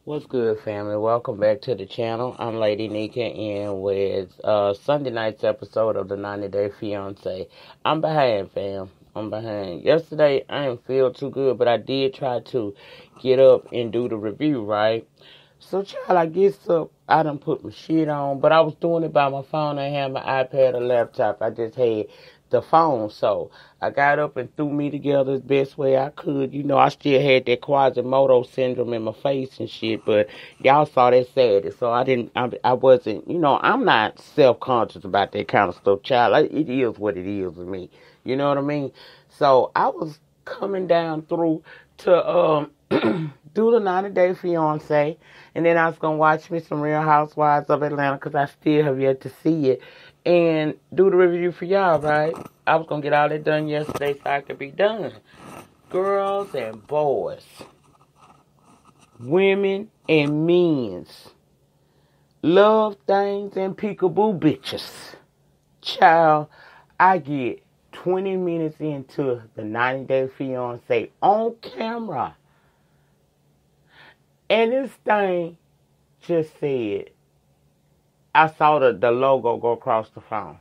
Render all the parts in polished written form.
What's good, family? Welcome back to the channel. I'm Lady Nyca, and with Sunday night's episode of the 90 Day Fiance. I'm behind, fam. I'm behind. Yesterday, I didn't feel too good, but I did try to get up and do the review, right? So, child, I guess up. I done put my shit on, but I was doing it by my phone. I had my iPad or laptop. I just had the phone, so I got up and threw me together the best way I could. You know, I still had that Quasimodo syndrome in my face and shit, but y'all saw that sadness, so I wasn't, I'm not self-conscious about that kind of stuff, child. It is what it is with me. You know what I mean? So I was coming down through to, do the 90 Day Fiance, and then I was going to watch me some Real Housewives of Atlanta because I still have yet to see it, and do the review for y'all, right? I was going to get all that done yesterday so I could be done. Girls and boys, women and men's, love things and peekaboo bitches. Child, I get 20 minutes into the 90 Day Fiance on camera, and this thing just said, I saw the logo go across the phone.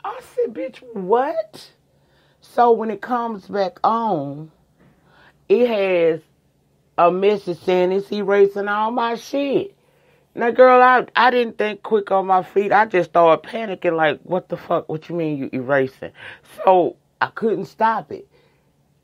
I said, bitch, what? So when it comes back on, it has a message saying it's erasing all my shit. Now, girl, I didn't think quick on my feet. I just started panicking like, what the fuck? What you mean you erasing? So I couldn't stop it.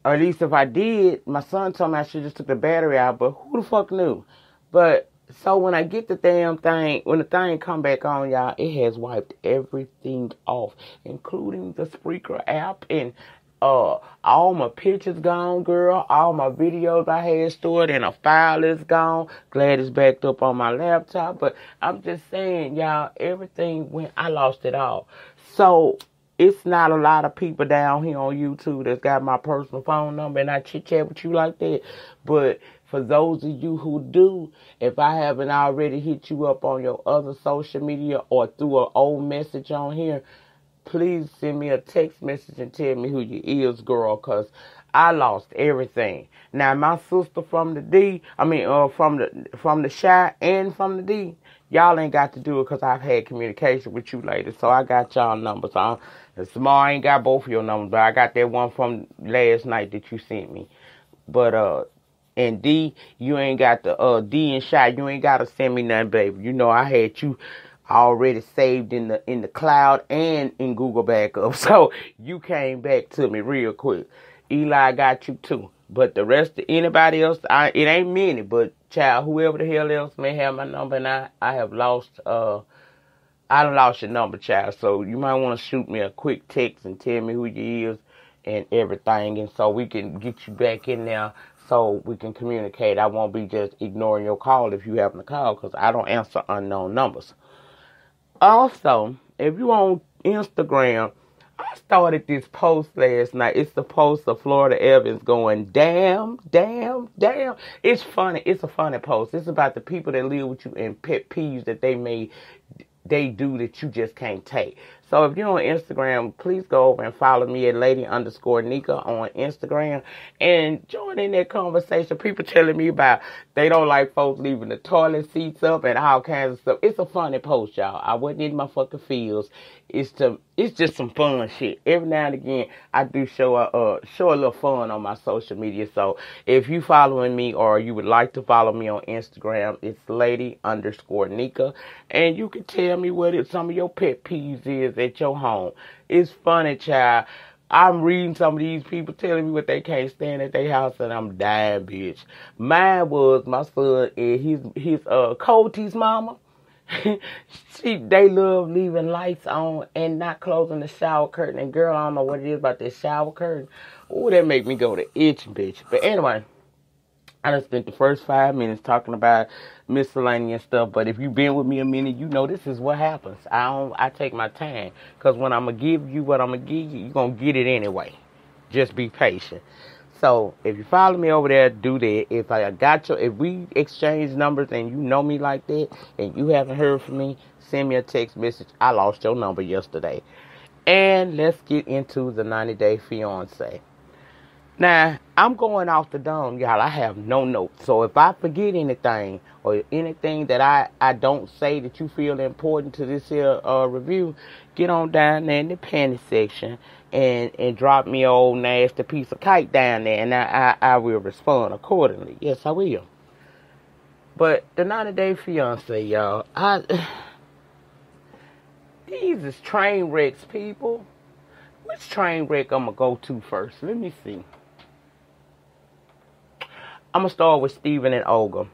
Or at least if I did, my son told me I should just took the battery out, but who the fuck knew? But so when I get the damn thing, when the thing come back on, y'all, it has wiped everything off, including the Spreaker app, and all my pictures gone, girl. All my videos I had stored in a file is gone. Glad it's backed up on my laptop, but I'm just saying, y'all, everything went, I lost it all. So it's not a lot of people down here on YouTube that's got my personal phone number, and I chit-chat with you like that. But for those of you who do, if I haven't already hit you up on your other social media or through an old message on here, please send me a text message and tell me who you is, girl, because I lost everything. Now, my sister from the from the Shy and from the D, y'all ain't got to do it because I've had communication with you ladies, so I got y'all numbers. Small ain't got both of your numbers, but I got that one from last night that you sent me. But, and D, you ain't got the, D and Shy, you ain't got to send me nothing, baby. You know I had you already saved in the cloud and in Google backup, so you came back to me real quick. Eli got you too, but the rest of anybody else, it ain't many, but child, whoever the hell else may have my number, and I have lost, I done lost your number, child, so you might want to shoot me a quick text and tell me who you is and everything, and so we can get you back in there so we can communicate. I won't be just ignoring your call if you happen to call, because I don't answer unknown numbers. Also, if you on Instagram, I started this post last night. It's the post of Florida Evans going, damn, damn, damn. It's funny. It's a funny post. It's about the people that live with you and pet peeves that they do that you just can't take. So if you're on Instagram, please go over and follow me at Lady_Nyca on Instagram and join in that conversation. People telling me about they don't like folks leaving the toilet seats up and all kinds of stuff. It's a funny post, y'all. I wasn't in my fucking feels. It's just some fun shit. Every now and again, I do show a little fun on my social media. So if you following me or you would like to follow me on Instagram, it's Lady_Nyca, and you can tell me what some of your pet peeves is at your home. It's funny, child. I'm reading some of these people telling me what they can't stand at their house, and I'm dying, bitch. Mine was my son and his Cody's mama. They love leaving lights on and not closing the shower curtain. And girl, I don't know what it is about this shower curtain. Oh, that make me go to itching, bitch. But anyway, I done spent the first 5 minutes talking about miscellaneous stuff. But if you've been with me a minute, you know this is what happens. I take my time. Because when I'm going to give you what I'm going to give you, you're going to get it anyway. Just be patient. So if you follow me over there, do that. If we exchange numbers and you know me like that and you haven't heard from me, send me a text message. I lost your number yesterday. And let's get into the 90 Day Fiance. Now, I'm going off the dome, y'all. I have no notes. So if I forget anything or anything that I don't say that you feel important to this here review, get on down there in the panty section and drop me an old nasty piece of kite down there, and I will respond accordingly. Yes, I will. But the 90-day fiance, y'all, these is train wrecks, people. Which train wreck I'm going to go to first? Let me see. I'm going to start with Steven and Olga.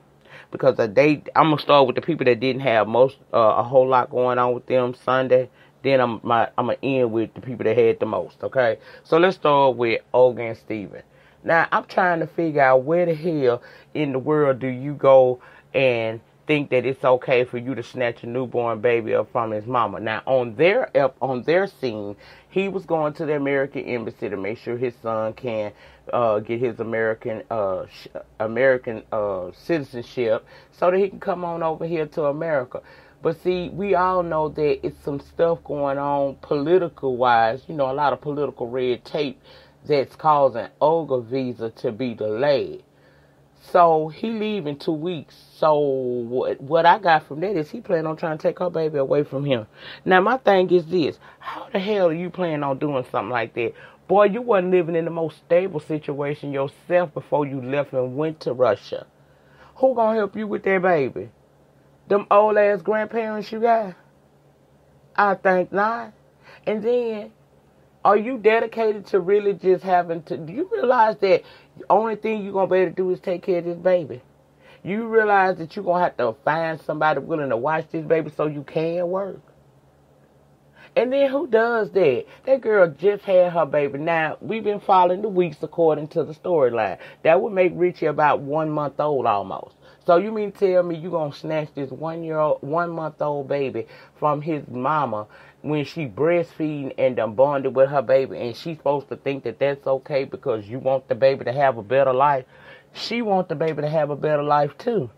Because I'm going to start with the people that didn't have a whole lot going on with them Sunday. Then I'm going to end with the people that had the most, okay? So let's start with Olga and Steven. Now, I'm trying to figure out where the hell in the world do you go and think that it's okay for you to snatch a newborn baby up from his mama. Now, on their scene, he was going to the American embassy to make sure his son can get his American citizenship so that he can come on over here to America. But see, we all know that it's some stuff going on political-wise, a lot of political red tape that's causing Olga visa to be delayed. So he leave in 2 weeks. So what I got from that is he planning on trying to take her baby away from him. Now my thing is this: how the hell are you planning on doing something like that? Boy, you wasn't living in the most stable situation yourself before you left and went to Russia. Who gonna help you with that baby? Them old ass grandparents you got? I think not. And then, are you dedicated to really just having to... Do you realize that the only thing you're going to be able to do is take care of this baby? You realize that you're going to have to find somebody willing to watch this baby so you can work? And then who does that? That girl just had her baby. Now, we've been following the weeks according to the storyline. That would make Richie about 1 month old almost. So you mean to tell me you're going to snatch this 1 month old baby from his mama when she breastfeeding and done bonded with her baby, and she's supposed to think that that's okay because you want the baby to have a better life? She wants the baby to have a better life too.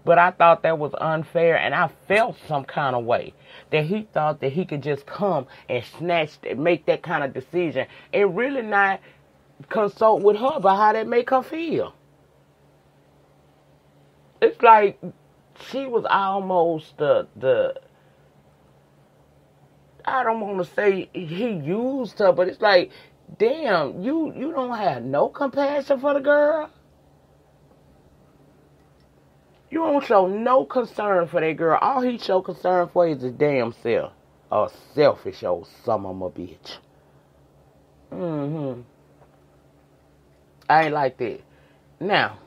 But I thought that was unfair, and I felt some kind of way that he thought that he could just come and make that kind of decision and really not consult with her about how that make her feel. It's like she was almost the I don't want to say he used her, but it's like, damn, you don't have no compassion for the girl. You don't show no concern for that girl. All he show concern for is his damn self. A selfish old son of a bitch. I ain't like that. Now,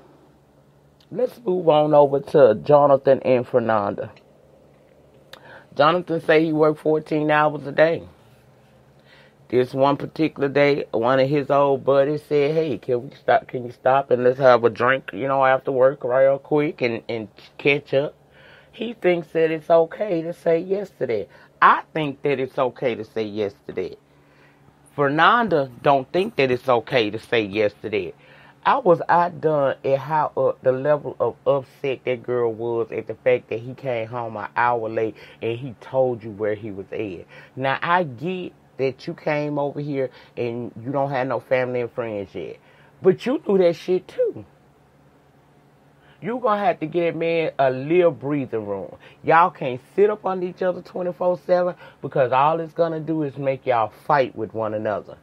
let's move on over to Jonathan and Fernanda. Jonathan say he worked 14 hours a day. This one particular day, one of his old buddies said, hey, can you stop and let's have a drink, after work real quick and catch up? He thinks that it's okay to say yes to that. I think that it's okay to say yes to that. Fernanda don't think that it's okay to say yes to that. I was outdone at how the level of upset that girl was at the fact that he came home an hour late and he told you where he was at. Now, I get that you came over here and you don't have no family and friends yet. But you knew that shit too. You're going to have to give that man a little breathing room. Y'all can't sit up on each other 24/7 because all it's going to do is make y'all fight with one another.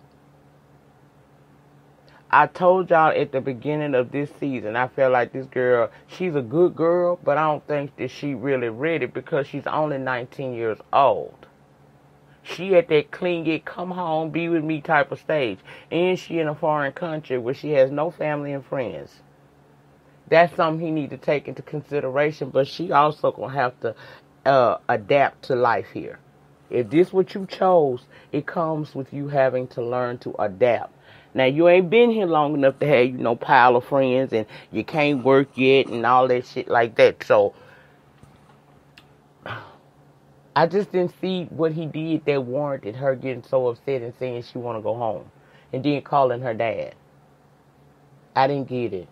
I told y'all at the beginning of this season, I feel like this girl, she's a good girl, but I don't think that she really ready because she's only 19 years old. She at that clean get, come home, be with me type of stage. And she in a foreign country where she has no family and friends. That's something he need to take into consideration, but she also going to have to adapt to life here. If this what you chose, it comes with you having to learn to adapt. Now, you ain't been here long enough to have, pile of friends, and you can't work yet and all that shit like that. So, I just didn't see what he did that warranted her getting so upset and saying she want to go home. And then calling her dad. I didn't get it.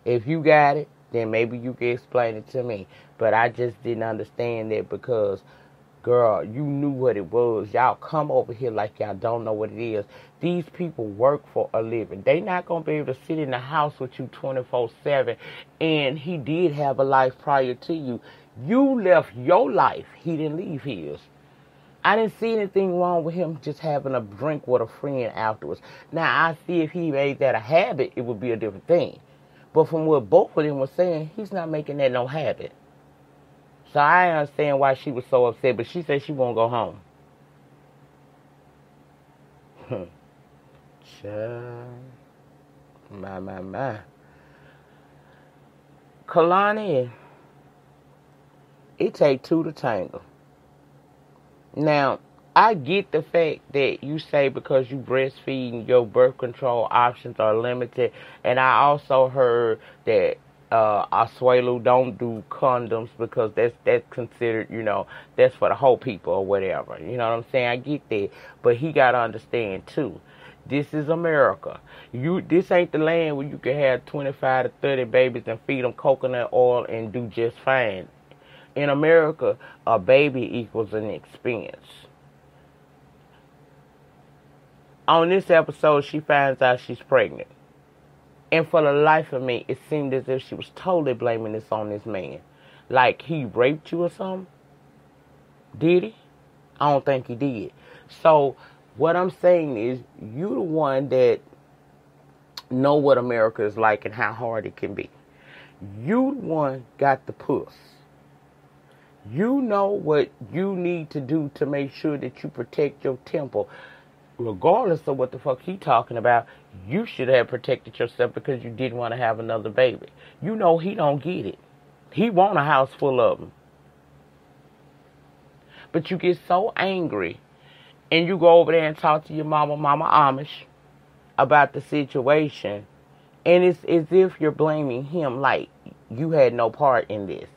If you got it, then maybe you can explain it to me. But I just didn't understand that because Girl, you knew what it was. Y'all come over here like y'all don't know what it is. These people work for a living. They not going to be able to sit in the house with you 24/7. And he did have a life prior to you. You left your life. He didn't leave his. I didn't see anything wrong with him just having a drink with a friend afterwards. Now, I see if he made that a habit, it would be a different thing. But from what both of them were saying, he's not making that no habit. So I understand why she was so upset, but she said she won't go home. My. Kalani, it take two to tangle. Now, I get the fact that you say because you breastfeeding, your birth control options are limited. And I also heard that Asuelu don't do condoms because that's considered, that's for the whole people or whatever. You know what I'm saying? I get that. But he got to understand, too. This is America. This ain't the land where you can have 25 to 30 babies and feed them coconut oil and do just fine. In America, a baby equals an expense. On this episode, she finds out she's pregnant. And for the life of me, it seemed as if she was totally blaming this on this man. Like he raped you or something? Did he? I don't think he did. So what I'm saying is you the one that know what America is like and how hard it can be. You the one got the puss. You know what you need to do to make sure that you protect your temple. Regardless of what the fuck he talking about, you should have protected yourself because you didn't want to have another baby. You know he don't get it. He want a house full of them. But you get so angry and you go over there and talk to your mama Amish, about the situation. And it's as if you're blaming him like you had no part in this.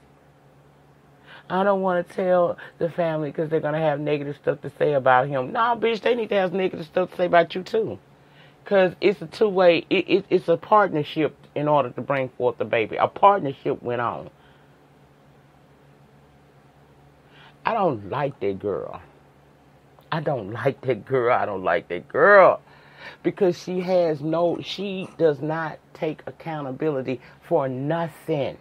I don't want to tell the family because they're going to have negative stuff to say about him. No, bitch, they need to have negative stuff to say about you, too. Because it's a two-way, it's a partnership in order to bring forth the baby. A partnership went on. I don't like that girl. I don't like that girl. Because she does not take accountability for nothing.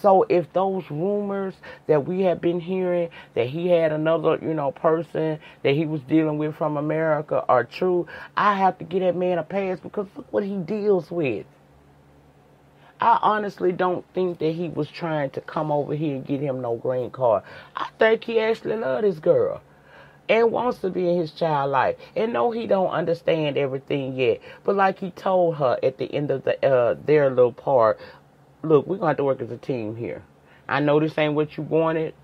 So if those rumors that we have been hearing that he had another, person that he was dealing with from America are true, I have to give that man a pass because look what he deals with. I honestly don't think that he was trying to come over here and get him no green card. I think he actually loves this girl and wants to be in his child life. And no, he don't understand everything yet. But like he told her at the end of their little part, look, we're going to have to work as a team here. I know this ain't what you wanted.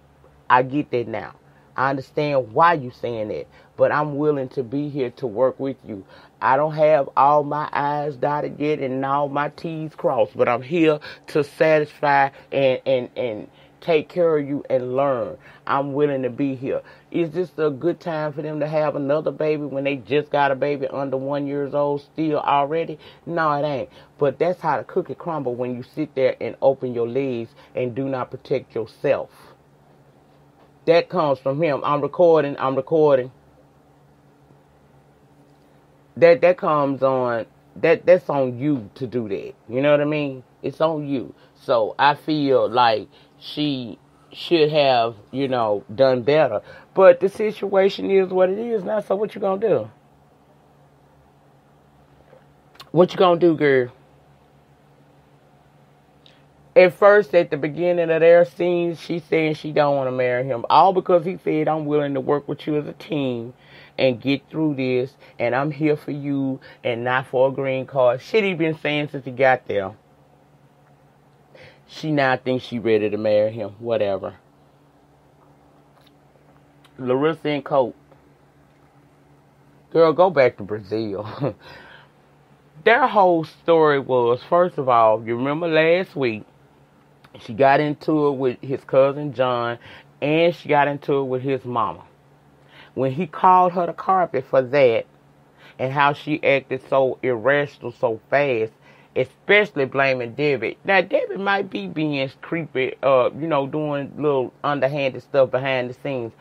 I get that now. I understand why you saying that. But I'm willing to be here to work with you. I don't have all my I's dotted yet and all my T's crossed. But I'm here to satisfy and take care of you and learn. I'm willing to be here. Is this a good time for them to have another baby when they just got a baby under 1 year old still already? No, it ain't. But that's how the cookie crumble when you sit there and open your legs and do not protect yourself. That comes from him. I'm recording. That comes on, that's on you to do that. You know what I mean? It's on you. So I feel like she should have, done better. But the situation is what it is now. So what you gonna do? What you gonna do, girl? At first, at the beginning of their scene, she's saying she don't want to marry him. All because he said, I'm willing to work with you as a team and get through this. And I'm here for you and not for a green card. Shit he been saying since he got there. She now thinks she ready to marry him. Whatever. Larissa and Cope. Girl, go back to Brazil. Their whole story was, first of all, you remember last week, she got into it with his cousin John, and she got into it with his mama. When he called her the carpet for that, and how she acted so irrational so fast, especially blaming David. Now, David might be being creepy, doing little underhanded stuff behind the scenes.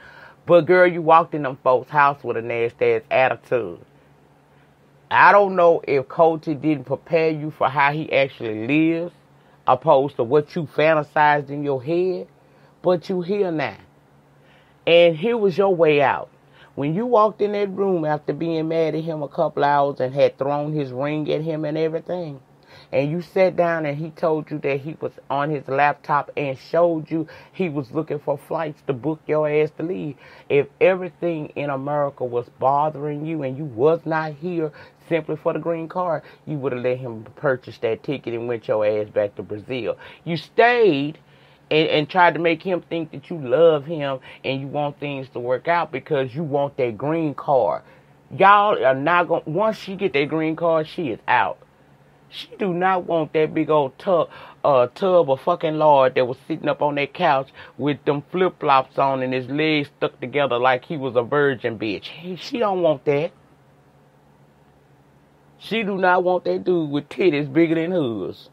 But girl, you walked in them folks' house with a nasty ass attitude. I don't know if Coach didn't prepare you for how he actually lives, opposed to what you fantasized in your head, but you here now. And here was your way out. When you walked in that room after being mad at him a couple hours and had thrown his ring at him and everything, and you sat down and he told you that he was on his laptop and showed you he was looking for flights to book your ass to leave. If everything in America was bothering you and you was not here simply for the green card, you would have let him purchase that ticket and went your ass back to Brazil. You stayed and tried to make him think that you love him and you want things to work out because you want that green card. Y'all are not going, once she get that green card, she is out. She do not want that big old tub of fucking lard that was sitting up on that couch with them flip-flops on and his legs stuck together like he was a virgin bitch. She don't want that. She do not want that dude with titties bigger than hers.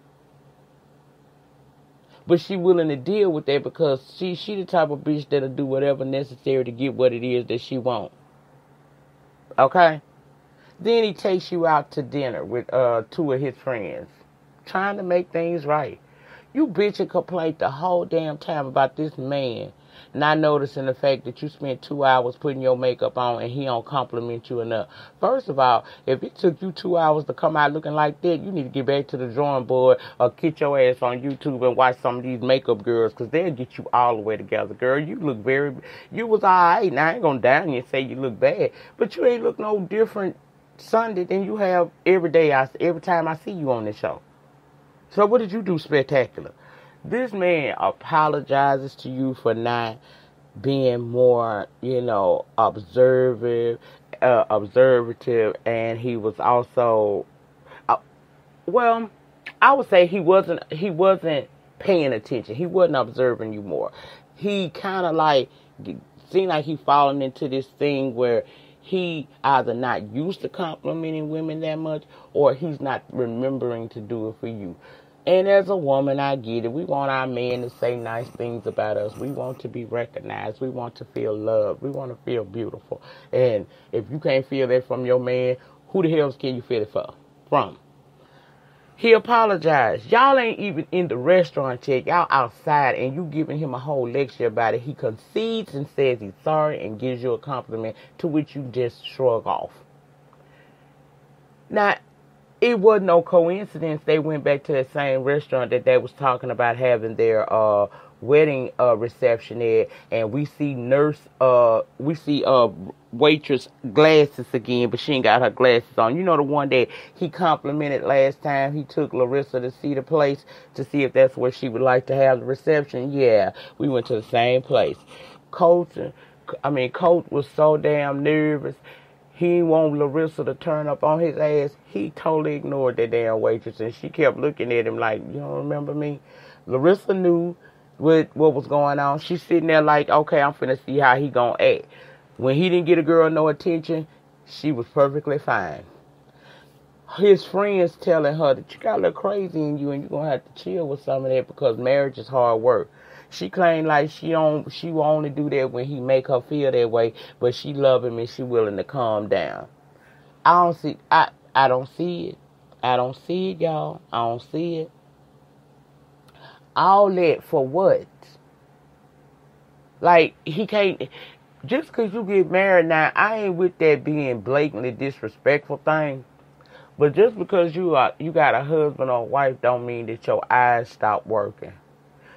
But she willing to deal with that because she the type of bitch that'll do whatever necessary to get what it is that she want. Okay? Then he takes you out to dinner with two of his friends, trying to make things right. You bitch and complain the whole damn time about this man not noticing the fact that you spent 2 hours putting your makeup on and he don't compliment you enough. First of all, if it took you 2 hours to come out looking like that, you need to get back to the drawing board or get your ass on YouTube and watch some of these makeup girls because they'll get you all the way together. Girl, you look you was all right. Now, I ain't going to down you and say you look bad, but you ain't look no different Sunday than you have every day. Every time I see you on this show. So what did you do spectacular? This man apologizes to you for not being more, observative, and he was also, I would say he wasn't paying attention. He wasn't observing you more. He kind of seemed like he falling into this thing where he either not used to complimenting women that much or he's not remembering to do it for you. And as a woman, I get it. We want our men to say nice things about us. We want to be recognized. We want to feel loved. We want to feel beautiful. And if you can't feel that from your man, who the hell can you feel it from? He apologized. Y'all ain't even in the restaurant yet. Y'all outside and you giving him a whole lecture about it. He concedes and says he's sorry and gives you a compliment to which you just shrug off. Now, it wasn't no coincidence they went back to that same restaurant that they was talking about having their wedding reception at, and we see waitress glasses again, but she ain't got her glasses on. You know the one that he complimented last time he took Larissa to see the place to see if that's where she would like to have the reception? Yeah, we went to the same place. Coach was so damn nervous. He didn't want Larissa to turn up on his ass. He totally ignored that damn waitress, and she kept looking at him like, you don't remember me? Larissa knew what was going on. She's sitting there like, okay, I'm finna see how he gonna act. When he didn't get a girl no attention, she was perfectly fine. His friends telling her that you got a little crazy in you and you're gonna have to chill with some of that because marriage is hard work. She claimed like she will only do that when he make her feel that way, but she love him and she willing to calm down. I don't see it. I don't see it, y'all. I don't see it. All that for what? Like, he can't, just because you get married now, I ain't with that being blatantly disrespectful thing. But just because you got a husband or wife don't mean that your eyes stop working.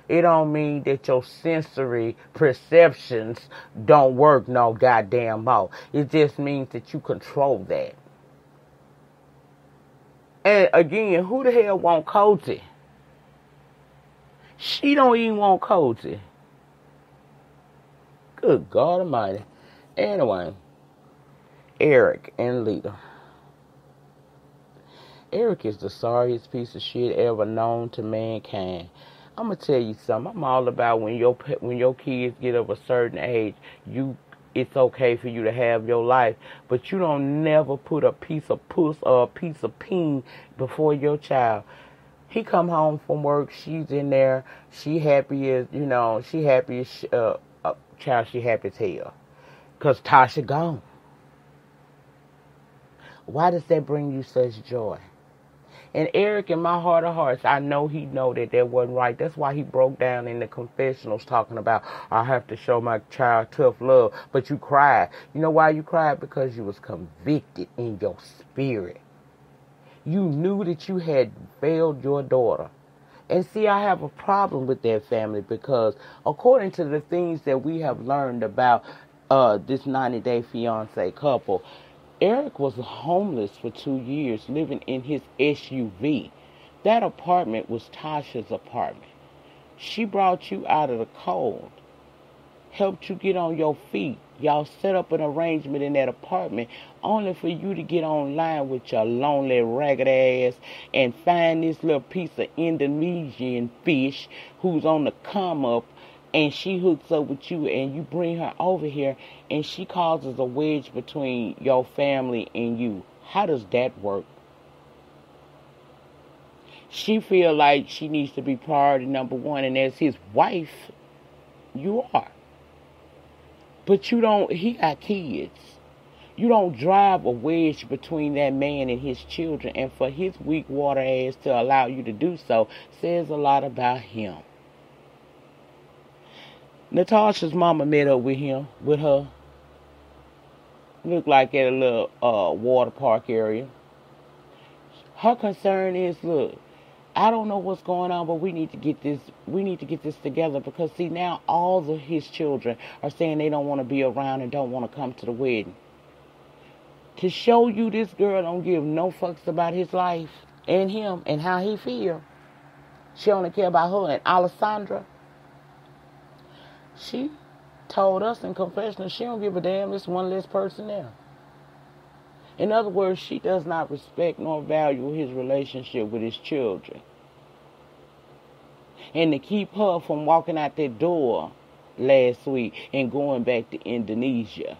It don't mean that your sensory perceptions don't work no goddamn more. It just means that you control that. And again, who the hell want Cozy? She don't even want Cozy. Good God Almighty. Anyway, Eric and Lita. Eric is the sorriest piece of shit ever known to mankind. I'm going to tell you something. I'm all about when your kids get of a certain age, it's okay for you to have your life, but you don't never put a piece of puss or a piece of peen before your child. He come home from work, she's in there, she happy as hell. Because Tasha gone. Why does that bring you such joy? And Eric, in my heart of hearts, I know he know that wasn't right. That's why he broke down in the confessionals talking about, I have to show my child tough love. But you cried. You know why you cried? Because you was convicted in your spirit. You knew that you had failed your daughter. And see, I have a problem with that family because according to the things that we have learned about this 90-day fiancé couple, Eric was homeless for 2 years, living in his SUV. That apartment was Tasha's apartment. She brought you out of the cold, helped you get on your feet. Y'all set up an arrangement in that apartment only for you to get online with your lonely, ragged ass and find this little piece of Indonesian fish who's on the come up, and she hooks up with you and you bring her over here and she causes a wedge between your family and you. How does that work? She feel like she needs to be priority number one, and as his wife, you are. But you don't, he got kids. You don't drive a wedge between that man and his children, and for his weak water ass to allow you to do so says a lot about him. Natasha's mama met up with her. Looked like at a little water park area. Her concern is, look, I don't know what's going on, but we need to get this together, because see, now all of his children are saying they don't want to be around and don't want to come to the wedding. To show you this girl don't give no fucks about his life and him and how he feel. She only care about her. And Alessandra, she told us in confession she don't give a damn. It's one less person there. In other words, she does not respect nor value his relationship with his children. And to keep her from walking out that door last week and going back to Indonesia,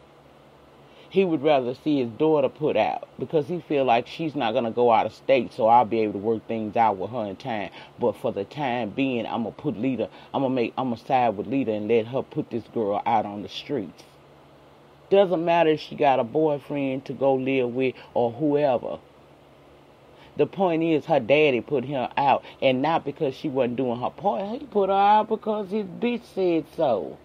he would rather see his daughter put out, because he feel like she's not going to go out of state, so I'll be able to work things out with her in time. But for the time being, I'm going to side with Lita and let her put this girl out on the streets. Doesn't matter if she got a boyfriend to go live with or whoever. The point is, her daddy put her out, and not because she wasn't doing her part. He put her out because his bitch said so.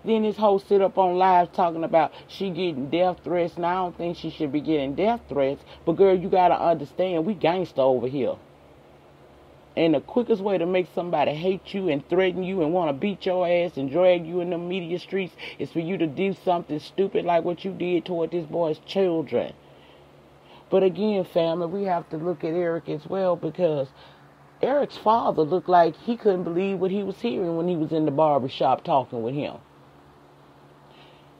Then this hoe sit up on live talking about she getting death threats, and I don't think she should be getting death threats. But girl, you gotta understand, we gangster over here. And the quickest way to make somebody hate you and threaten you and want to beat your ass and drag you in the media streets is for you to do something stupid like what you did toward this boy's children. But again, family, we have to look at Eric as well, because Eric's father looked like he couldn't believe what he was hearing when he was in the barbershop talking with him.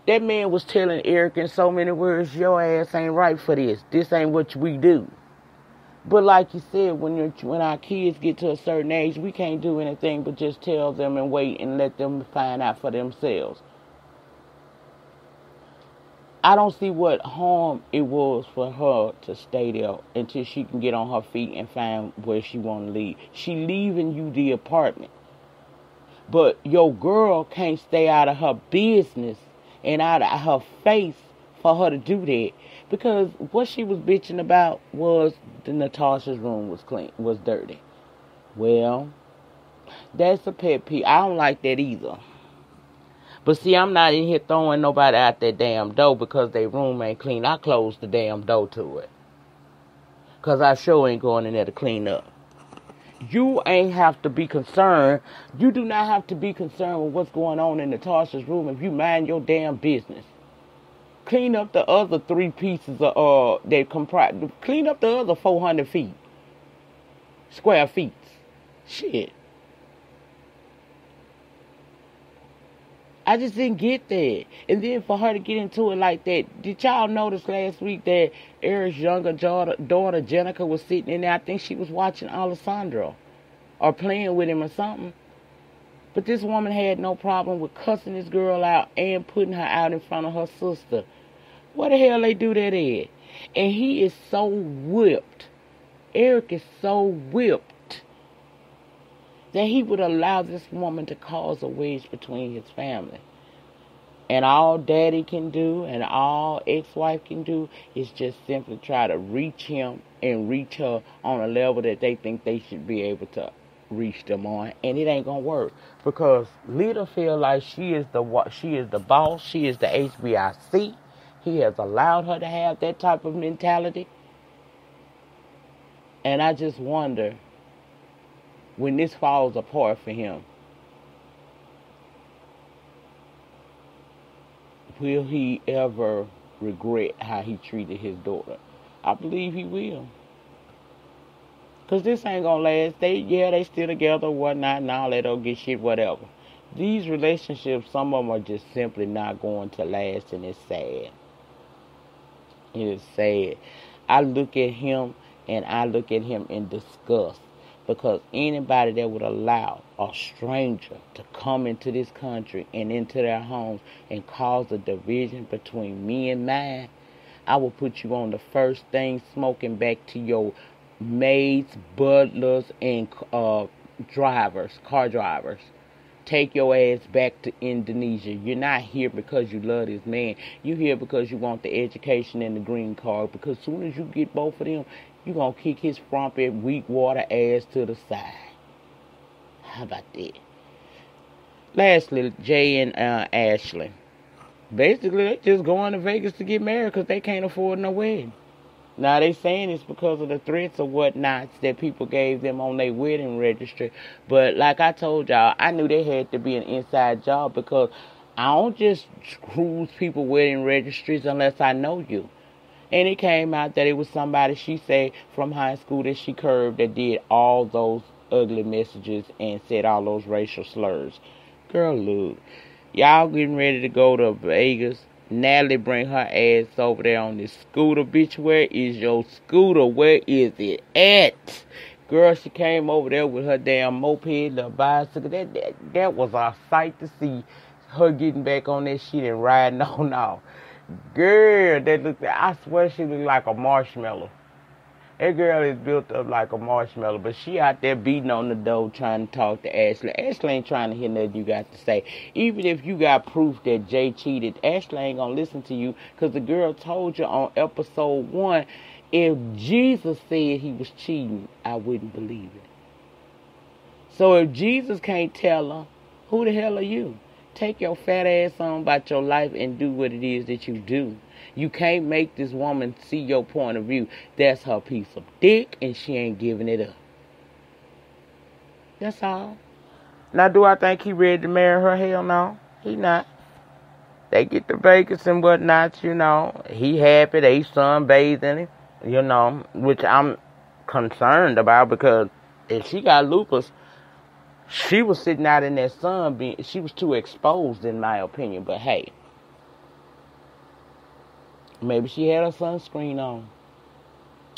That man was telling Eric in so many words, your ass ain't right for this. This ain't what we do. But like you said, when our kids get to a certain age, we can't do anything but just tell them and wait and let them find out for themselves. I don't see what harm it was for her to stay there until she can get on her feet and find where she want to leave. She leaving you the apartment. But your girl can't stay out of her business and out of her face for her to do that. Because what she was bitching about was Natasha's room was dirty. Well, that's a pet peeve. I don't like that either. But see, I'm not in here throwing nobody out that damn door because their room ain't clean. I closed the damn door to it. Because I sure ain't going in there to clean up. You ain't have to be concerned. You do not have to be concerned with what's going on in Natasha's room if you mind your damn business. Clean up the other 3 pieces of they comprise. Clean up the other 400 feet, square feet. Shit. I just didn't get that. And then for her to get into it like that, did y'all notice last week that Eric's younger daughter Jenica was sitting in there? I think she was watching Alessandro or playing with him or something. But this woman had no problem with cussing this girl out and putting her out in front of her sister. What the hell they do that at? And he is so whipped. Eric is so whipped that he would allow this woman to cause a wedge between his family. And all daddy can do and all ex-wife can do is just simply try to reach him and reach her on a level that they think they should be able to reach them on. And it ain't going to work because Lita feel like she is the boss. She is the HBIC. He has allowed her to have that type of mentality. And I just wonder, when this falls apart for him, will he ever regret how he treated his daughter? I believe he will. Because this ain't going to last. They still together, whatnot, and all that, don't get shit, whatever. These relationships, some of them are just simply not going to last, and it's sad. It is sad. I look at him, and I look at him in disgust. Because anybody that would allow a stranger to come into this country and into their homes and cause a division between me and mine, I will put you on the first thing smoking back to your maids, butlers, and car drivers. Take your ass back to Indonesia. You're not here because you love this man. You're here because you want the education and the green card. Because as soon as you get both of them, you're going to kick his frumpy, weak water ass to the side. How about that? Lastly, Jay and Ashley. Basically, they just going to Vegas to get married because they can't afford no wedding. Now, they saying it's because of the threats or whatnots that people gave them on their wedding registry. But like I told y'all, I knew they had to be an inside job because I don't just cruise people wedding registries unless I know you. And it came out that it was somebody, she said, from high school that she curved that did all those ugly messages and said all those racial slurs. Girl, look, y'all getting ready to go to Vegas. Natalie bring her ass over there on this scooter. Bitch, where is your scooter? Where is it at? Girl, she came over there with her damn moped, the bicycle. That was a sight to see. Her getting back on that shit and riding on off. Girl, I swear she looked like a marshmallow. That girl is built up like a marshmallow, but she out there beating on the door trying to talk to Ashley. Ashley ain't trying to hear nothing you got to say. Even if you got proof that Jay cheated, Ashley ain't going to listen to you because the girl told you on episode 1, if Jesus said he was cheating, I wouldn't believe it. So if Jesus can't tell her, who the hell are you? Take your fat ass on about your life and do what it is that you do. You can't make this woman see your point of view. That's her piece of dick, and she ain't giving it up. That's all. Now, do I think he ready to marry her? Hell no. He not. They get to Vegas and whatnot, you know. He happy. They sunbathing, you know, which I'm concerned about because if she got lupus, she was sitting out in that sun. She was too exposed, in my opinion. But hey, maybe she had her sunscreen on.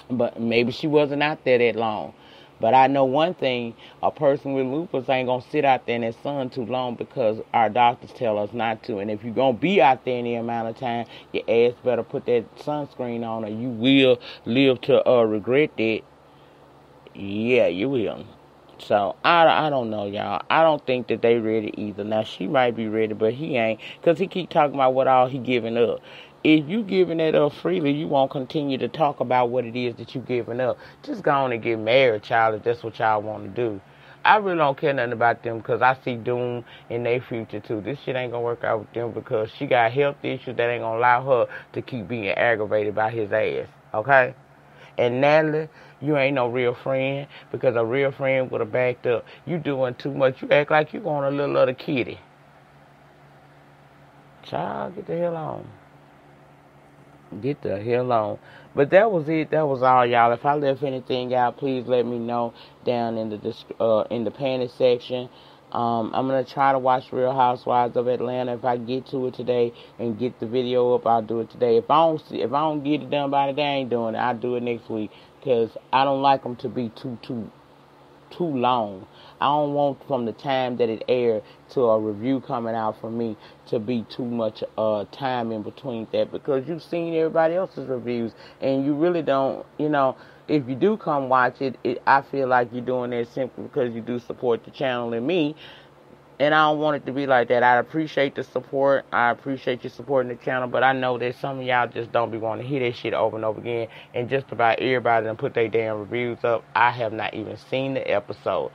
But maybe she wasn't out there that long. But I know one thing, a person with lupus ain't going to sit out there in that sun too long because our doctors tell us not to. And if you're going to be out there any amount of time, your ass better put that sunscreen on or you will live to regret that. Yeah, you will. So, I don't know, y'all. I don't think that they ready either. Now, she might be ready, but he ain't. Because he keep talking about what all he giving up. If you giving it up freely, you won't continue to talk about what it is that you giving up. Just go on and get married, child, if that's what y'all want to do. I really don't care nothing about them because I see doom in their future, too. This shit ain't going to work out with them because she got health issues that ain't going to allow her to keep being aggravated by his ass. Okay? And Natalie, you ain't no real friend because a real friend would have backed up. You doing too much. You act like you want a little other kitty. Child, get the hell on. Get the hell on. But that was it. That was all, y'all. If I left anything out, please let me know down in the panic section. I'm gonna try to watch Real Housewives of Atlanta. If I get to it today and get the video up, I'll do it today. If I don't get it done by today, I ain't doing it. I'll do it next week because I don't like them to be too long. I don't want from the time that it aired to a review coming out from me to be too much time in between that because you've seen everybody else's reviews and you really don't, you know. If you do come watch it, I feel like you're doing it simply because you do support the channel and me. And I don't want it to be like that. I appreciate the support. I appreciate you supporting the channel. But I know that some of y'all just don't be wanting to hear that shit over and over again. And just about everybody done put their damn reviews up. I have not even seen the episode.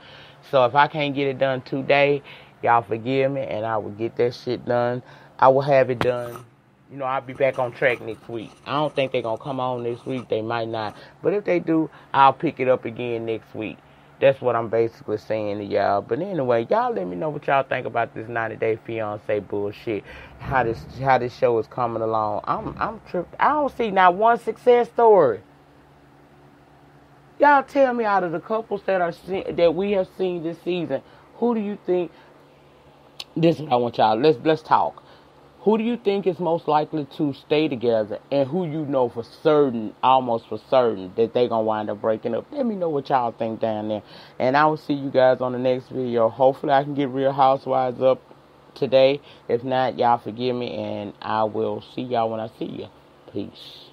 So if I can't get it done today, y'all forgive me. And I will get that shit done. I will have it done. You know, I'll be back on track next week. I don't think they're going to come on this week. They might not. But if they do, I'll pick it up again next week. That's what I'm basically saying to y'all. But anyway, y'all let me know what y'all think about this 90-day fiance bullshit. How this show is coming along. I'm tripped. I don't see not one success story. Y'all tell me, out of the couples that we have seen this season, who do you think? This is what I want y'all. Let's talk. Who do you think is most likely to stay together, and who you know for certain, almost for certain, that they gonna wind up breaking up? Let me know what y'all think down there. And I will see you guys on the next video. Hopefully I can get Real Housewives up today. If not, y'all forgive me, and I will see y'all when I see you. Peace.